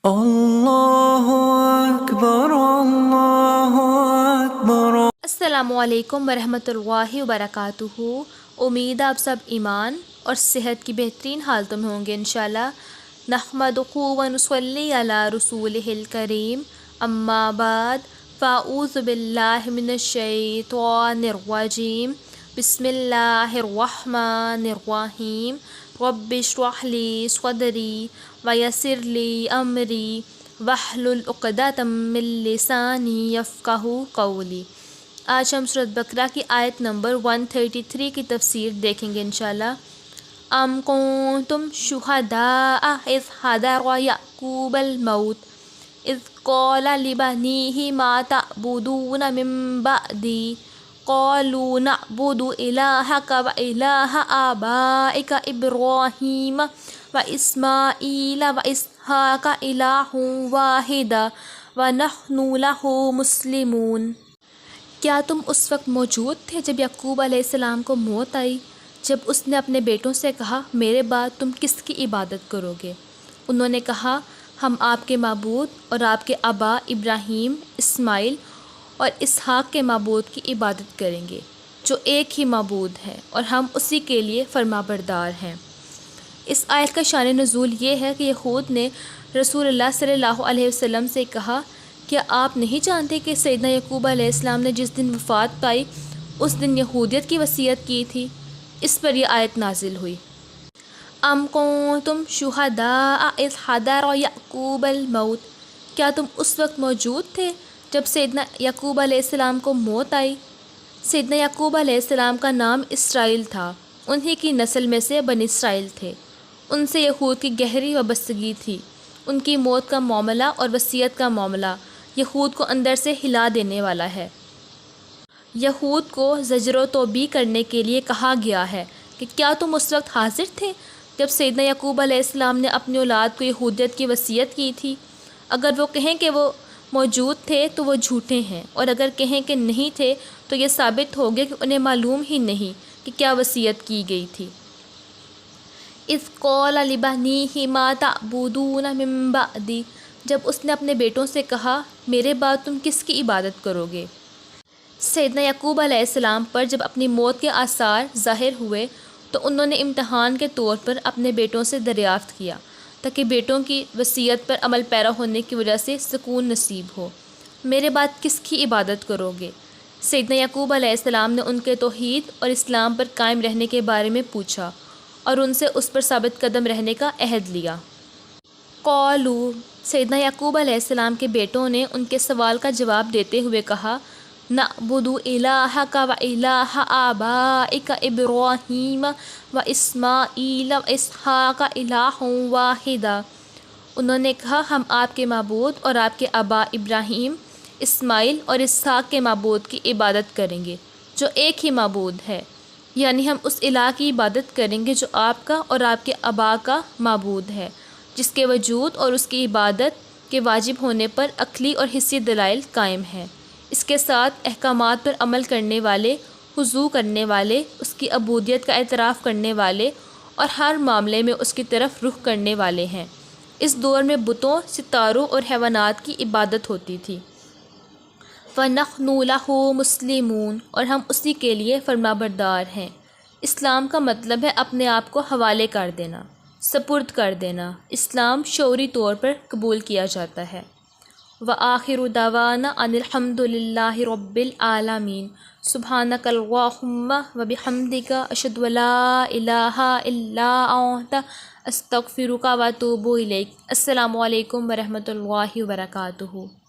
اللہ اکبر اللہ اکبر۔ السلام ورحمۃ اللہ وبرکاتہ۔ امید آپ سب ایمان اور صحت کی بہترین حالتوں میں ہوں گے انشاءاللہ۔ نحمدہ و نصلی علی رسولہ الکریم، اما بعد، فاعوذ باللہ من الشیطان الرجیم، بسم اللہ الرحمن الرحیم۔ رب اشرح لی صدری ویسر لی امری واحلل عقدۃ من لسانی یفقہوا قولی۔ آج ہم سورۃ بقرہ کی آیت نمبر 133 کی تفسیر دیکھیں گے انشاءاللہ۔ ام کنتم شہداء اذ حضر یعقوب الموت اذ قال لبنیہ ما تعبدون من بعدی قالوا نعبد الہک و الہ آبائک ابراہیم و اسماعیل و اسحاق الہ واحدا ونحن لہ مسلمون۔ کیا تم اس وقت موجود تھے جب یعقوب علیہ السلام کو موت آئی، جب اس نے اپنے بیٹوں سے کہا میرے بعد تم کس کی عبادت کرو گے؟ انہوں نے کہا ہم آپ کے معبود اور آپ کے آبا ابراہیم، اسماعیل اور اسحاق کے معبود کی عبادت کریں گے جو ایک ہی معبود ہے، اور ہم اسی کے لیے فرما بردار ہیں۔ اس آیت کا شان نزول یہ ہے کہ یہود نے رسول اللہ صلی اللہ علیہ وسلم سے کہا کیا آپ نہیں جانتے کہ سیدنا یعقوب علیہ السلام نے جس دن وفات پائی اس دن یہودیت کی وصیت کی تھی؟ اس پر یہ آیت نازل ہوئی۔ ام کنتم شہداء اذ حضر یعقوب الموت، کیا تم اس وقت موجود تھے جب سیدنا یعقوب علیہ السلام کو موت آئی؟ سیدنا یعقوب علیہ السلام کا نام اسرائیل تھا، انہی کی نسل میں سے بنی اسرائیل تھے۔ ان سے یہود کی گہری وابستگی تھی۔ ان کی موت کا معاملہ اور وصیت کا معاملہ یہود کو اندر سے ہلا دینے والا ہے۔ یہود کو زجر و توبیخ کرنے کے لیے کہا گیا ہے کہ کیا تم اس وقت حاضر تھے جب سیدنا یعقوب علیہ السلام نے اپنی اولاد کو یہودیت کی وصیت کی تھی؟ اگر وہ کہیں کہ وہ موجود تھے تو وہ جھوٹے ہیں، اور اگر کہیں کہ نہیں تھے تو یہ ثابت ہو گیا کہ انہیں معلوم ہی نہیں کہ کیا وصیت کی گئی تھی۔ اذ قال لبنیہ ما تعبدون من بعدی، جب اس نے اپنے بیٹوں سے کہا میرے بعد تم کس کی عبادت کرو گے؟ سیدنا یعقوب علیہ السلام پر جب اپنی موت کے آثار ظاہر ہوئے تو انہوں نے امتحان کے طور پر اپنے بیٹوں سے دریافت کیا تاکہ بیٹوں کی وصیت پر عمل پیرا ہونے کی وجہ سے سکون نصیب ہو۔ میرے بعد کس کی عبادت کرو گے؟ سیدنا یعقوب علیہ السلام نے ان کے توحید اور اسلام پر قائم رہنے کے بارے میں پوچھا اور ان سے اس پر ثابت قدم رہنے کا عہد لیا۔ قالوا، سیدنا یعقوب علیہ السلام کے بیٹوں نے ان کے سوال کا جواب دیتے ہوئے کہا نعبد الہک و الہ آبائک ابراہیم و اسماعیل و اسحاق الہ واحدا۔ انہوں نے کہا ہم آپ کے معبود اور آپ کے آبا ابراہیم، اسماعیل اور اسحاق کے معبود کی عبادت کریں گے جو ایک ہی معبود ہے، یعنی ہم اس الہ کی عبادت کریں گے جو آپ کا اور آپ کے آبا کا معبود ہے، جس کے وجود اور اس کی عبادت کے واجب ہونے پر عقلی اور حسی دلائل قائم ہیں، اس کے ساتھ احکامات پر عمل کرنے والے، خضوع کرنے والے، اس کی عبودیت کا اعتراف کرنے والے اور ہر معاملے میں اس کی طرف رخ کرنے والے ہیں۔ اس دور میں بتوں، ستاروں اور حیوانات کی عبادت ہوتی تھی۔ وَنَحْنُ لَهُ مُسْلِمُونَ، اور ہم اسی کے لیے فرما بردار ہیں۔ اسلام کا مطلب ہے اپنے آپ کو حوالے کر دینا، سپرد کر دینا۔ اسلام شعوری طور پر قبول کیا جاتا ہے۔ وآخر دعوانا ان الحمد للہ رب العالمین۔ سبحانک اللہم وبحمدک اشہد ان لا الہ الا انت استغفرک واتوب الیک۔ السلام علیکم ورحمۃ اللہ وبرکاتہ۔